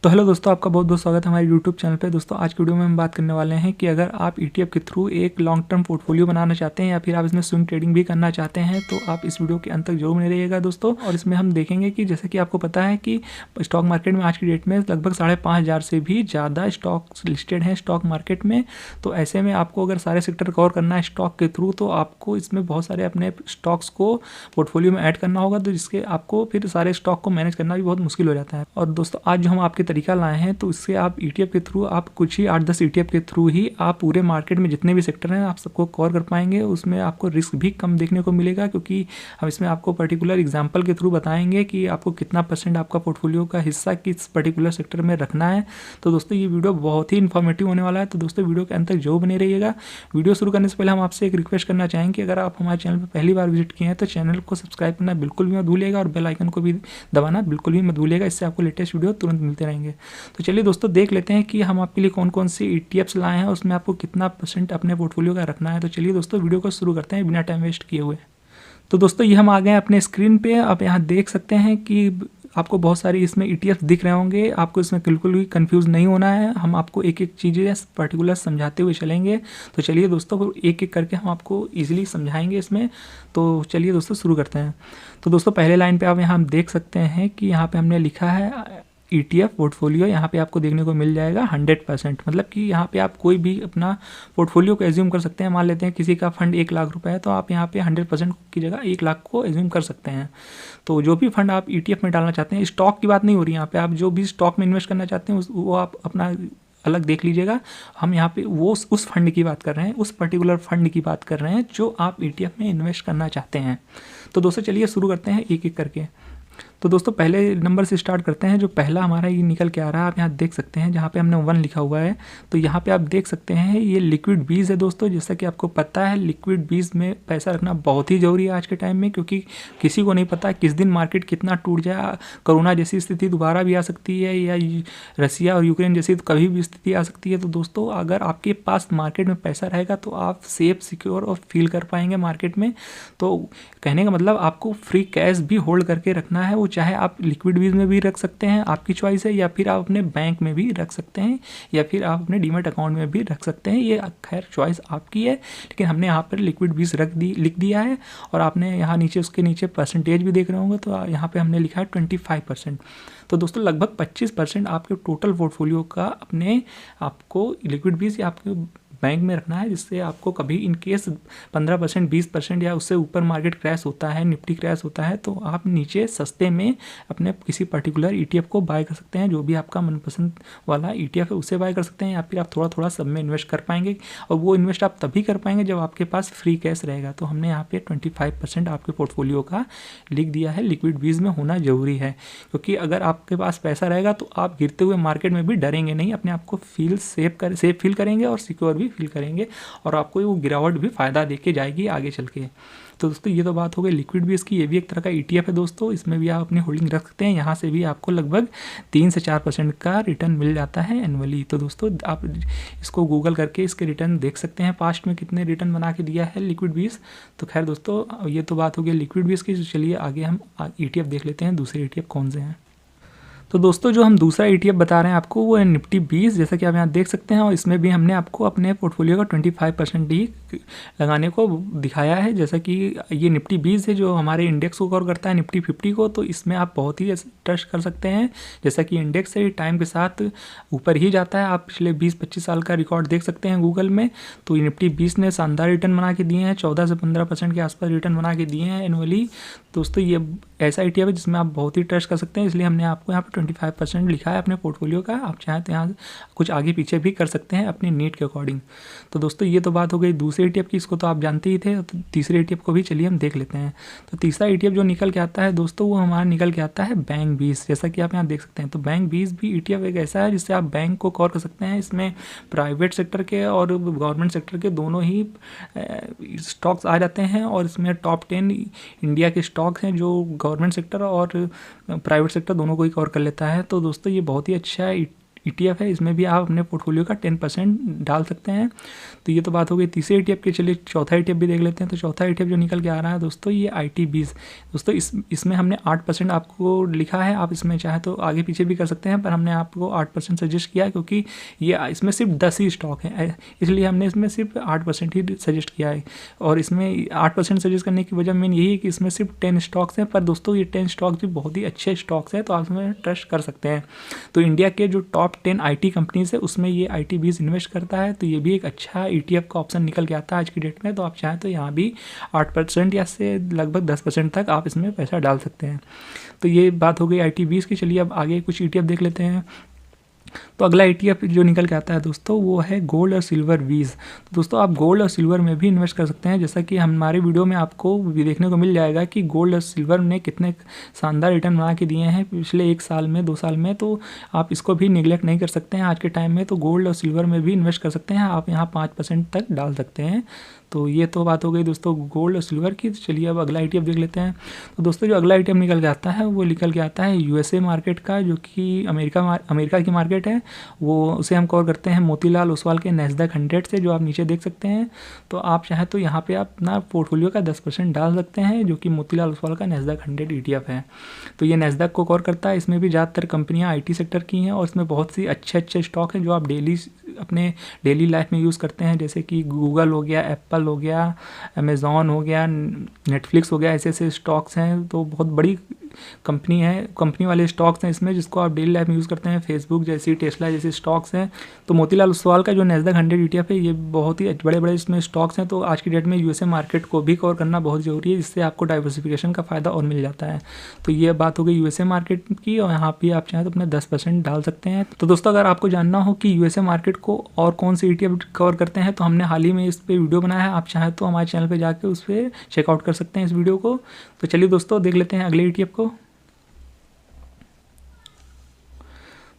तो हेलो दोस्तों, आपका बहुत बहुत स्वागत है हमारे यूट्यूब चैनल पे। दोस्तों आज की वीडियो में हम बात करने वाले हैं कि अगर आप ईटीएफ के थ्रू एक लॉन्ग टर्म पोर्टफोलियो बनाना चाहते हैं या फिर आप इसमें स्विंग ट्रेडिंग भी करना चाहते हैं तो आप इस वीडियो के अंत तक जरूर बने रहिएगा दोस्तों। और इसमें हम देखेंगे कि जैसे कि आपको पता है कि स्टॉक मार्केट में आज की डेट में लगभग 5,500 से भी ज़्यादा स्टॉक्स लिस्टेड हैं स्टॉक मार्केट में। तो ऐसे में आपको अगर सारे सेक्टर कवर करना है स्टॉक के थ्रू तो आपको इसमें बहुत सारे अपने स्टॉक्स को पोर्टफोलियो में ऐड करना होगा, तो जिसके आपको फिर सारे स्टॉक को मैनेज करना भी बहुत मुश्किल हो जाता है। और दोस्तों आज जो हम आपके तरीका लाए हैं तो इससे आप ईटीएफ के थ्रू आप कुछ ही 8-10 ईटीएफ के थ्रू ही आप पूरे मार्केट में जितने भी सेक्टर हैं आप सबको कवर कर पाएंगे। उसमें आपको रिस्क भी कम देखने को मिलेगा, क्योंकि हम इसमें आपको पर्टिकुलर एग्जांपल के थ्रू बताएंगे कि आपको कितना % आपका पोर्टफोलियो का हिस्सा किस पर्टिकुलर सेक्टर में रखना है। तो दोस्तों ये वीडियो बहुत ही इन्फॉर्मेटिव होने वाला है, तो दोस्तों वीडियो के अंत तक जरूर बने रहिएगा। वीडियो शुरू करने से पहले हम आपसे एक रिक्वेस्ट करना चाहेंगे कि अगर आप हमारे चैनल पर पहली बार विजिट किए हैं तो चैनल को सब्सक्राइब करना बिल्कुल भी मत भूलिएगा और बेल आइकन को भी दबाना बिल्कुल भी मत भूलिएगा, इससे आपको लेटेस्ट वीडियो तुरंत मिलते रहेंगे। तो चलिए दोस्तों देख लेते हैं कि हम आपके लिए कौन कौन सी ईटीएफ्स लाए हैं, उसमें आपको कितना % अपने पोर्टफोलियो का रखना है। तो चलिए दोस्तों वीडियो को शुरू करते हैं बिना टाइम वेस्ट किए हुए। तो दोस्तों ये हम आ गए अपने स्क्रीन पे। आप यहाँ देख सकते हैं कि आपको बहुत सारी इसमें ईटीएफ दिख रहे होंगे। आपको इसमें बिल्कुल भी कंफ्यूज नहीं होना है, हम आपको एक एक चीज़ें पर्टिकुलर समझाते हुए चलेंगे। तो चलिए दोस्तों एक एक करके हम आपको ईजिली समझाएंगे इसमें। तो चलिए दोस्तों शुरू करते हैं। तो दोस्तों पहले लाइन पे आप यहाँ देख सकते हैं कि यहाँ पे हमने लिखा है ईटीएफ पोर्टफोलियो। यहाँ पे आपको देखने को मिल जाएगा 100%, मतलब कि यहाँ पे आप कोई भी अपना पोर्टफोलियो को एज्यूम कर सकते हैं। मान लेते हैं किसी का फंड 1 लाख रुपए है तो आप यहाँ पे 100% की जगह 1 लाख को एज्यूम कर सकते हैं। तो जो भी फंड आप ईटीएफ में डालना चाहते हैं, स्टॉक की बात नहीं हो रही यहाँ पे, आप जो भी स्टॉक में इन्वेस्ट करना चाहते हैं वो आप अपना अलग देख लीजिएगा। हम यहाँ पे वो उस फंड की बात कर रहे हैं, उस पर्टिकुलर फंड की बात कर रहे हैं जो आप ईटीएफ में इन्वेस्ट करना चाहते हैं। तो दोस्तों चलिए शुरू करते हैं एक एक करके। तो दोस्तों पहले नंबर से स्टार्ट करते हैं। जो पहला हमारा ये निकल के आ रहा है आप यहाँ देख सकते हैं, जहाँ पे हमने 1 लिखा हुआ है। तो यहाँ पे आप देख सकते हैं ये लिक्विड बीज है दोस्तों। जैसा कि आपको पता है लिक्विड बीज में पैसा रखना बहुत ही ज़रूरी है आज के टाइम में, क्योंकि किसी को नहीं पता किस दिन मार्केट कितना टूट जाए। कोरोना जैसी स्थिति दोबारा भी आ सकती है, या रसिया और यूक्रेन जैसी कभी भी स्थिति आ सकती है। तो दोस्तों अगर आपके पास मार्केट में पैसा रहेगा तो आप सेफ सिक्योर और फील कर पाएंगे मार्केट में। तो कहने का मतलब आपको फ्री कैश भी होल्ड करके रखना है, वो चाहे आप लिक्विड बीज में भी रख सकते हैं, आपकी चॉइस है, या फिर आप अपने बैंक में भी रख सकते हैं, या फिर आप अपने डीमैट अकाउंट में भी रख सकते हैं। ये खैर चॉइस आपकी है, लेकिन हमने यहाँ पर लिक्विड बीज लिख दिया है। और आपने यहाँ नीचे उसके नीचे % भी देख रहे होंगे, तो यहाँ पे हमने लिखा है 25%। तो दोस्तों लगभग 25% आपके टोटल पोर्टफोलियो का अपने आपको लिक्विड बीज या आपके बैंक में रखना है, जिससे आपको कभी इन केस 15%, 20% या उससे ऊपर मार्केट क्रैश होता है, निफ्टी क्रैश होता है, तो आप नीचे सस्ते में अपने किसी पर्टिकुलर ईटीएफ को बाय कर सकते हैं। जो भी आपका मनपसंद वाला ईटीएफ है उसे बाय कर सकते हैं, या फिर आप थोड़ा थोड़ा सब में इन्वेस्ट कर पाएंगे। और वो इन्वेस्ट आप तभी कर पाएंगे जब आपके पास फ्री कैश रहेगा। तो हमने यहाँ पे 25% आपके पोर्टफोलियो का लिख दिया है, लिक्विड बीज में होना जरूरी है। क्योंकि अगर आपके पास पैसा रहेगा तो आप गिरते हुए मार्केट में भी डरेंगे नहीं, अपने आप को सेफ फील करेंगे और सिक्योर भी फील करेंगे, और आपको वो गिरावट भी फ़ायदा देके जाएगी आगे चल के। तो दोस्तों ये तो बात हो गई लिक्विड बीज की। ये भी एक तरह का ईटीएफ है दोस्तों, इसमें भी आप अपनी होल्डिंग रख सकते हैं। यहाँ से भी आपको लगभग 3 से 4% का रिटर्न मिल जाता है एनुअली। तो दोस्तों आप इसको गूगल करके इसके रिटर्न देख सकते हैं, पास्ट में कितने रिटर्न बना के दिया है लिक्विड बीज। तो खैर दोस्तों ये तो बात हो गई लिक्विड बीज की। चलिए आगे हम ईटीएफ देख लेते हैं, दूसरे ईटीएफ कौन से हैं। तो दोस्तों जो हम दूसरा ईटीएफ बता रहे हैं आपको वो है निफ्टी 20, जैसा कि आप यहाँ देख सकते हैं। और इसमें भी हमने आपको अपने पोर्टफोलियो का 25% ही लगाने को दिखाया है। जैसा कि ये निफ्टी 20 है जो हमारे इंडेक्स को कवर करता है, निफ्टी 50 को। तो इसमें आप बहुत ही ट्रस्ट कर सकते हैं, जैसा कि इंडेक्स है टाइम के साथ ऊपर ही जाता है। आप पिछले 20-25 साल का रिकॉर्ड देख सकते हैं गूगल में। तो निफ्टी 20 ने शानदार रिटर्न बना के दिए हैं, 14 से 15% के आसपास रिटर्न बना के दिए हैं एनुअली। दोस्तों ये ऐसा ईटीएफ है जिसमें आप बहुत ही ट्रस्ट कर सकते हैं, इसलिए हमने आपको यहाँ पर 25% लिखा है अपने पोर्टफोलियो का। आप चाहें तो यहाँ कुछ आगे पीछे भी कर सकते हैं अपनी नीड के अकॉर्डिंग। तो दोस्तों ये तो बात हो गई दूसरे ईटीएफ की, इसको तो आप जानते ही थे। तो तीसरे ईटीएफ को भी चलिए हम देख लेते हैं। तो तीसरा ईटीएफ जो निकल के आता है दोस्तों वो हमारा निकल के आता है बैंक 20, जैसा कि आप यहाँ देख सकते हैं। तो बैंक 20 भी ईटीएफ एक ऐसा है जिससे आप बैंक को कवर कर सकते हैं। इसमें प्राइवेट सेक्टर के और गवर्नमेंट सेक्टर के दोनों ही स्टॉक्स आ जाते हैं, और इसमें टॉप 10 इंडिया के स्टॉक्स हैं जो गवर्नमेंट सेक्टर और प्राइवेट सेक्टर दोनों को ही कवर कर लेता है। तो दोस्तों ये बहुत ही अच्छा ETF है, इसमें भी आप अपने पोर्टफोलियो का 10% डाल सकते हैं। तो ये तो बात हो गई तीसरे ETF की। चलिए चौथा ETF भी देख लेते हैं। तो चौथा ETF जो निकल के आ रहा है दोस्तों, ये IT20। दोस्तों इसमें हमने 8% आपको लिखा है, आप इसमें चाहे तो आगे पीछे भी कर सकते हैं, पर हमने आपको 8% सजेस्ट किया है क्योंकि ये इसमें सिर्फ 10 ही स्टॉक हैं, इसलिए हमने इसमें सिर्फ 8% ही सजेस्ट किया है। और इसमें 8% सजेस्ट करने की वजह मेन यही है कि इसमें सिर्फ 10 स्टॉक्स हैं, पर दोस्तों ये 10 स्टॉक्स भी बहुत ही अच्छे स्टॉक्स हैं, तो आप इसमें ट्रस्ट कर सकते हैं। तो इंडिया के जो टॉप 10 IT कंपनीज है उसमें ये IT20 इन्वेस्ट करता है, तो ये भी एक अच्छा ETF का ऑप्शन निकल के आता है आज की डेट में। तो आप चाहें तो यहाँ भी 8% या से लगभग 10% तक आप इसमें पैसा डाल सकते हैं। तो ये बात हो गई IT20 की। चलिए अब आगे कुछ ETF देख लेते हैं। तो अगला ETF जो निकल के आता है दोस्तों, वो है गोल्ड और सिल्वर वीज। तो दोस्तों आप गोल्ड और सिल्वर में भी इन्वेस्ट कर सकते हैं, जैसा कि हमारे वीडियो में आपको भी देखने को मिल जाएगा कि गोल्ड और सिल्वर ने कितने शानदार रिटर्न बना के दिए हैं पिछले 1 साल में, 2 साल में। तो आप इसको भी निगलेक्ट नहीं कर सकते हैं आज के टाइम में। तो गोल्ड और सिल्वर में भी इन्वेस्ट कर सकते हैं, आप यहाँ 5% तक डाल सकते हैं। तो ये तो बात हो गई दोस्तों गोल्ड और सिल्वर की। तो चलिए अब अगला ETF देख लेते हैं। तो दोस्तों जो अगला ETF निकल के आता है वो निकल के आता है USA मार्केट का, जो कि अमेरिका की मार्केट है। वो उसे हम कवर करते हैं मोतीलाल ओसवाल के नैस्डैक 100 से, जो आप नीचे देख सकते हैं। तो आप चाहे तो यहाँ पे आप अपना पोर्टफोलियो का 10% डाल सकते हैं, जो कि मोतीलाल ओसवाल का नैस्डैक 100 ETF है। तो ये नैस्डैक को कवर करता है। इसमें भी ज़्यादातर कंपनियाँ IT सेक्टर की हैं और इसमें बहुत सी अच्छे स्टॉक हैं जो आप अपने डेली लाइफ में यूज़ करते हैं, जैसे कि गूगल हो गया, एप्पल हो गया, अमेज़ॉन हो गया, नेटफ्लिक्स हो गया। ऐसे स्टॉक्स हैं। तो बहुत बड़ी कंपनी वाले स्टॉक्स हैं इसमें, जिसको आप डेली लाइफ में यूज़ करते हैं। फेसबुक जैसी, टेस्ला जैसी स्टॉक्स हैं। तो मोतीलाल ओसवाल का जो नैस्डैक 100 ETF है, ये बहुत ही बड़े इसमें स्टॉक्स हैं। तो आज की डेट में USA मार्केट को भी कवर करना बहुत ज़रूरी है, जिससे आपको डाइवर्सिफिकेशन का फ़ायदा और मिल जाता है। तो ये बात हो गई USA मार्केट की, और यहाँ पे आप चाहें तो अपने 10% डाल सकते हैं। तो दोस्तों अगर आपको जानना हो कि USA मार्केट को और कौन से ETF कवर करते हैं, तो हमने हाल ही में इस पर वीडियो बनाया है, आप चाहें तो हमारे चैनल पर जाकर उस पर चेकआउट कर सकते हैं इस वीडियो को। तो चलिए दोस्तों देख लेते हैं अगले ETF को।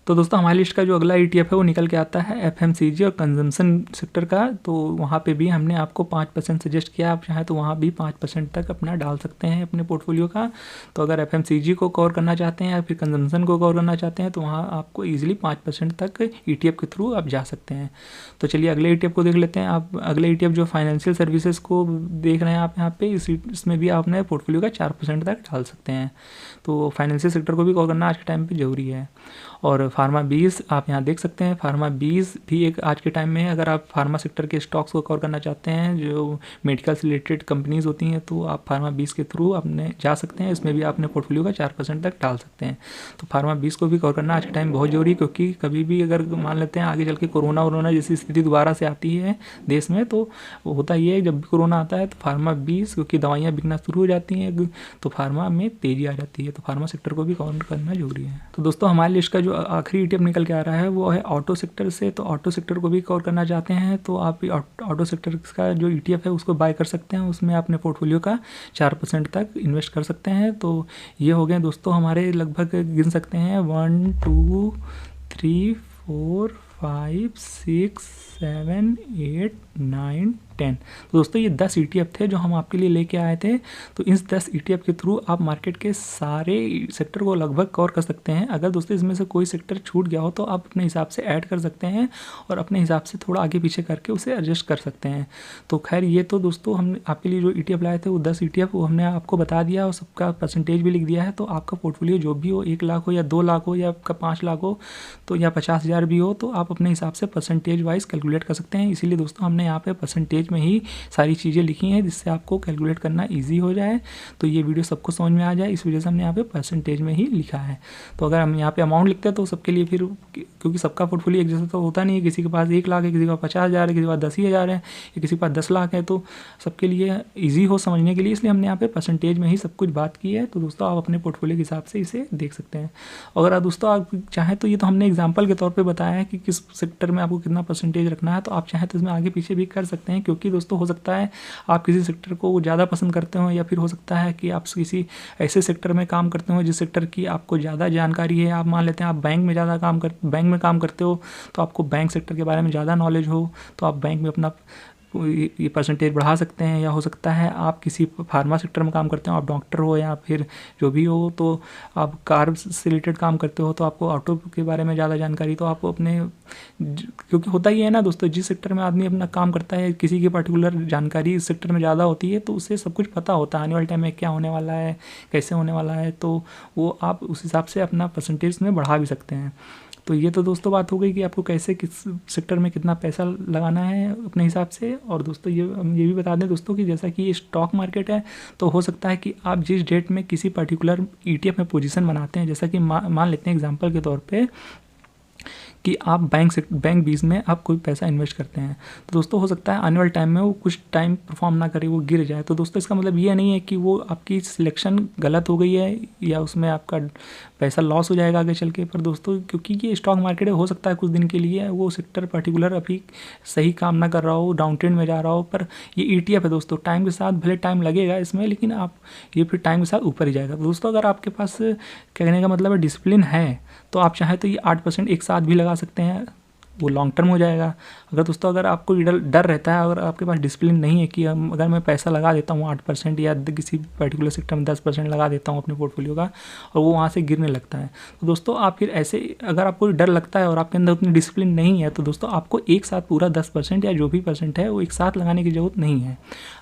तो दोस्तों हमारी लिस्ट का जो अगला ETF है वो निकल के आता है FMCG और कंजम्पशन सेक्टर का। तो वहाँ पे भी हमने आपको 5% सजेस्ट किया, आप चाहें तो वहाँ भी 5% तक अपना डाल सकते हैं अपने पोर्टफोलियो का। तो अगर FMCG को कवर करना चाहते हैं या फिर कंजम्पशन को कवर करना चाहते हैं, तो वहाँ आपको ईजिली 5% तक ETF के थ्रू आप जा सकते हैं। तो चलिए अगले ETF को देख लेते हैं। आप अगले ETF जो फाइनेंशियल सर्विसेज को देख रहे हैं आप यहाँ पे, इसमें भी आप अपने पोर्टफोलियो का 4% तक डाल सकते हैं। तो फाइनेंशियल सेक्टर को भी कवर करना आज के टाइम पे ज़रूरी है। और फार्मा 20 आप यहाँ देख सकते हैं। फार्मा 20 भी एक आज के टाइम में है। अगर आप फार्मा सेक्टर के स्टॉक्स को कवर करना चाहते हैं, जो मेडिकल से रिलेटेड कंपनीज होती हैं, तो आप फार्मा 20 के थ्रू अपने जा सकते हैं। इसमें भी आप अपने पोर्टफोलियो का 4% तक डाल सकते हैं। तो फार्मा 20 को भी कवर करना आज के टाइम बहुत जरूरी है, क्योंकि कभी भी अगर मान लेते हैं आगे चल के कोरोना जैसी स्थिति दोबारा से आती है देश में, तो होता ये है जब भी कोरोना आता है तो फार्मा 20, क्योंकि दवाइयाँ बिकना शुरू हो जाती हैं, तो फार्मा में तेजी आ जाती है। तो फार्मा सेक्टर को भी कवर करना जरूरी है। तो दोस्तों हमारी लिस्ट का जो आखिरी ETF निकल के आ रहा है वो है ऑटो सेक्टर से। तो ऑटो सेक्टर को भी कवर करना चाहते हैं तो आप ऑटो सेक्टर का जो ETF है उसको बाय कर सकते हैं। उसमें अपने पोर्टफोलियो का 4% तक इन्वेस्ट कर सकते हैं। तो ये हो गए दोस्तों हमारे, लगभग गिन सकते हैं 1 2 3 4 5 6 7 8 9 10। तो दोस्तों ये 10 ETF थे जो हम आपके लिए लेके आए थे। तो इस 10 ETF के थ्रू आप मार्केट के सारे सेक्टर को लगभग कवर कर सकते हैं। अगर दोस्तों इसमें से कोई सेक्टर छूट गया हो तो आप अपने हिसाब से ऐड कर सकते हैं और अपने हिसाब से थोड़ा आगे पीछे करके उसे एडजस्ट कर सकते हैं। तो खैर ये तो दोस्तों हमने आपके लिए जो ETF लाए थे वो 10 ETF वो हमने आपको बता दिया और सबका परसेंटेज भी लिख दिया है। तो आपका पोर्टफोलियो जो भी हो, 1 लाख हो या 2 लाख हो या आपका 5 लाख हो तो या 50,000 भी हो, तो आप अपने हिसाब से परसेंटेज वाइज कैलकुलेट कर सकते हैं। इसीलिए दोस्तों हमने यहाँ पे परसेंटेज में ही सारी चीज़ें लिखी हैं, जिससे आपको कैलकुलेट करना ईजी हो जाए, तो ये वीडियो सबको समझ में आ जाए, इस वजह से हमने यहाँ पे परसेंटेज में ही लिखा है। तो अगर हम यहाँ पे अमाउंट लिखते हैं तो सबके लिए फिर, क्योंकि सबका पोर्टफोलियो एक जैसा तो होता नहीं है, किसी के पास 1 लाख है, किसी के पास 50,000 है, किसी के पास 10,000 है, या किसी के पास 10 लाख है, तो सबके लिए ईजी हो समझने के लिए इसलिए हमने यहाँ पे परसेंटेज में ही सब कुछ बात की है। तो दोस्तों आप अपने पोर्टफोलियो के हिसाब से इसे देख सकते हैं। अगर आप दोस्तों आप चाहें तो ये तो हमने एग्जाम्पल के तौर पर बताया है कि किस सेक्टर में आपको कितना परसेंटेज रखना है, तो आप चाहें तो इसमें आगे पीछे भी कर सकते हैं। क्योंकि दोस्तों हो सकता है आप किसी सेक्टर को ज़्यादा पसंद करते हो, या फिर हो सकता है कि आप किसी ऐसे सेक्टर में काम करते हो जिस सेक्टर की आपको ज़्यादा जानकारी है। आप मान लेते हैं आप बैंक में काम करते हो, तो आपको बैंक सेक्टर के बारे में ज़्यादा नॉलेज हो, तो आप बैंक में अपना ये परसेंटेज बढ़ा सकते हैं। या हो सकता है आप किसी फार्मा सेक्टर में काम करते हो, आप डॉक्टर हो या फिर जो भी हो, तो आप कार से रिलेटेड काम करते हो तो आपको ऑटो के बारे में ज़्यादा जानकारी, तो आपको अपने, क्योंकि होता ही है ना दोस्तों, जिस सेक्टर में आदमी अपना काम करता है किसी की पर्टिकुलर जानकारी इस सेक्टर में ज़्यादा होती है तो उससे सब कुछ पता होता है आने वाले टाइम में क्या होने वाला है, कैसे होने वाला है, तो वो आप उस हिसाब से अपना परसेंटेज में बढ़ा भी सकते हैं। तो ये तो दोस्तों बात हो गई कि आपको कैसे किस सेक्टर में कितना पैसा लगाना है अपने हिसाब से। और दोस्तों ये भी बता दें दोस्तों कि जैसा कि ये स्टॉक मार्केट है, तो हो सकता है कि आप जिस डेट में किसी पर्टिकुलर ETF में पोजीशन बनाते हैं, जैसा कि मान लेते हैं एग्जांपल के तौर पे कि आप बैंक 20 में आप कोई पैसा इन्वेस्ट करते हैं, तो दोस्तों हो सकता है आने वाले टाइम में वो कुछ टाइम परफॉर्म ना करे, वो गिर जाए। तो दोस्तों इसका मतलब ये नहीं है कि वो आपकी सिलेक्शन गलत हो गई है या उसमें आपका पैसा लॉस हो जाएगा आगे चल के। पर दोस्तों क्योंकि ये स्टॉक मार्केट हो सकता है कुछ दिन के लिए वो सेक्टर पर्टिकुलर अभी सही काम ना कर रहा हो, डाउन ट्रेंड में जा रहा हो, पर ये ETF है दोस्तों, टाइम के साथ भले टाइम लगेगा इसमें, लेकिन आप ये फिर टाइम के साथ ऊपर ही जाएगा। तो दोस्तों अगर आपके पास, कहने का मतलब है, डिसिप्लिन है, तो आप चाहे तो ये 8% एक साथ भी लगा सकते हैं, वो लॉन्ग टर्म हो जाएगा। अगर दोस्तों अगर आपको डर रहता है, अगर आपके पास डिसिप्लिन नहीं है कि अगर मैं पैसा लगा देता हूँ 8% या किसी पर्टिकुलर सेक्टर में 10% लगा देता हूँ अपने पोर्टफोलियो का और वो वहाँ से गिरने लगता है, तो दोस्तों आप फिर ऐसे, अगर आपको डर लगता है और आपके अंदर उतनी डिसिप्लिन नहीं है, तो दोस्तों आपको एक साथ पूरा 10% या जो भी परसेंट है वो एक साथ लगाने की ज़रूरत नहीं है,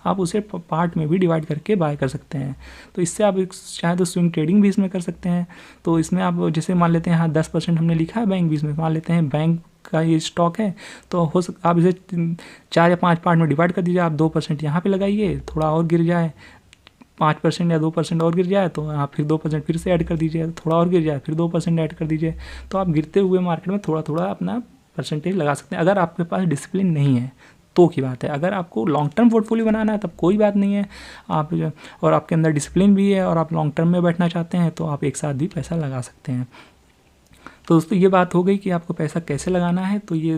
आप उसे पार्ट में भी डिवाइड करके बाय कर सकते हैं। तो इससे आप चाहे तो स्विंग ट्रेडिंग भी इसमें कर सकते हैं। तो इसमें आप जैसे मान लेते हैं, हाँ 10% हमने लिखा है बैंक 20 में, मान लेते हैं बैंक का ये स्टॉक है, तो हो सकता आप इसे 4 या 5 पार्ट में डिवाइड कर दीजिए। आप 2% यहाँ पे लगाइए, थोड़ा और गिर जाए, 5% या 2% और गिर जाए तो आप फिर 2% फिर से ऐड कर दीजिए, थोड़ा और गिर जाए फिर 2% ऐड कर दीजिए। तो आप गिरते हुए मार्केट में थोड़ा थोड़ा अपना परसेंटेज लगा सकते हैं, अगर आपके पास डिसिप्लिन नहीं है तो की बात है। अगर आपको लॉन्ग टर्म पोर्टफोलियो बनाना है तब कोई बात नहीं है, आप और आपके अंदर डिसिप्लिन भी है और आप लॉन्ग टर्म में बैठना चाहते हैं तो आप एक साथ भी पैसा लगा सकते हैं। तो दोस्तों ये बात हो गई कि आपको पैसा कैसे लगाना है, तो ये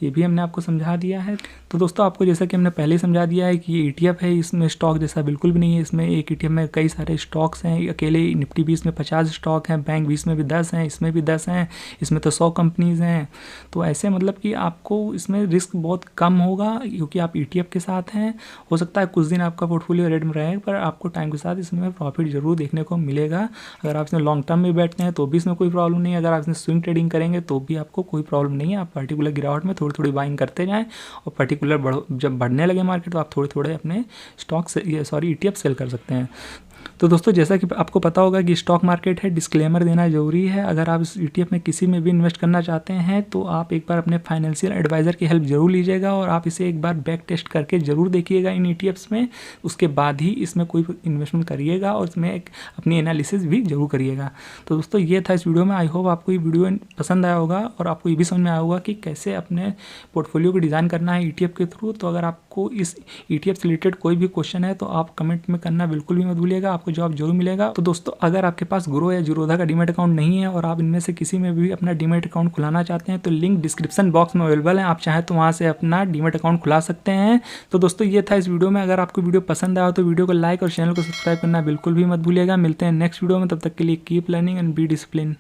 भी हमने आपको समझा दिया है। तो दोस्तों आपको जैसा कि हमने पहले समझा दिया है कि ये ETF है, इसमें स्टॉक जैसा बिल्कुल भी नहीं है। इसमें एक ETF में कई सारे स्टॉक्स हैं, अकेले निफ्टी 20 में 50 स्टॉक हैं, बैंक 20 में भी 10 हैं, इसमें भी 10 हैं, इसमें तो 100 कंपनीज़ हैं। तो ऐसे मतलब कि आपको इसमें रिस्क बहुत कम होगा क्योंकि आप ETF के साथ हैं। हो सकता है कुछ दिन आपका पोर्टफोलियो रेड में रहे, पर आपको टाइम के साथ इसमें प्रॉफिट जरूर देखने को मिलेगा। अगर आप इसमें लॉन्ग टर्म में बैठते हैं तो भी इसमें कोई प्रॉब्लम नहीं है, अगर आप इसमें स्विंग ट्रेडिंग करेंगे तो भी आपको कोई प्रॉब्लम नहीं है। आप पर्टिकुलर गिरावट में थोड़ी थोड़ी बाइंग करते जाएं और पर्टिकुलर जब बढ़ने लगे मार्केट तो आप थोड़े थोड़े अपने स्टॉक से ETF सेल कर सकते हैं। तो दोस्तों जैसा कि आपको पता होगा कि स्टॉक मार्केट है, डिस्क्लेमर देना जरूरी है। अगर आप इस ETF में किसी में भी इन्वेस्ट करना चाहते हैं तो आप एक बार अपने फाइनेंशियल एडवाइज़र की हेल्प जरूर लीजिएगा और आप इसे एक बार बैक टेस्ट करके ज़रूर देखिएगा इन ETFs में, उसके बाद ही इसमें कोई इन्वेस्टमेंट करिएगा और इसमें एक अपनी एनालिसिस भी जरूर करिएगा। तो दोस्तों ये था इस वीडियो में। आई होप आपको ये वीडियो पसंद आया होगा और आपको ये भी समझ में आया होगा कि कैसे अपने पोर्टफोलियो को डिज़ाइन करना है ETF के थ्रू। तो अगर आपको इस ETF से रिलेटेड कोई भी क्वेश्चन है तो आप कमेंट में करना बिल्कुल भी मत भूलिएगा, आपको जवाब जरूर मिलेगा। तो दोस्तों अगर आपके पास ग्रो या जीरोधा का डीमैट अकाउंट नहीं है और आप इनमें से किसी में भी अपना डीमैट अकाउंट खुलाना चाहते हैं तो लिंक डिस्क्रिप्शन बॉक्स में अवेलेबल है, आप चाहें तो वहां से अपना डीमैट अकाउंट खुला सकते हैं। तो दोस्तों ये था इस वीडियो में। अगर आपको वीडियो पसंद आया तो वीडियो को लाइक और चैनल को सब्सक्राइब करना बिल्कुल भी मत भूलिएगा। मिलते हैं नेक्स्ट वीडियो में, तब तक के लिए keep learning and be discipline.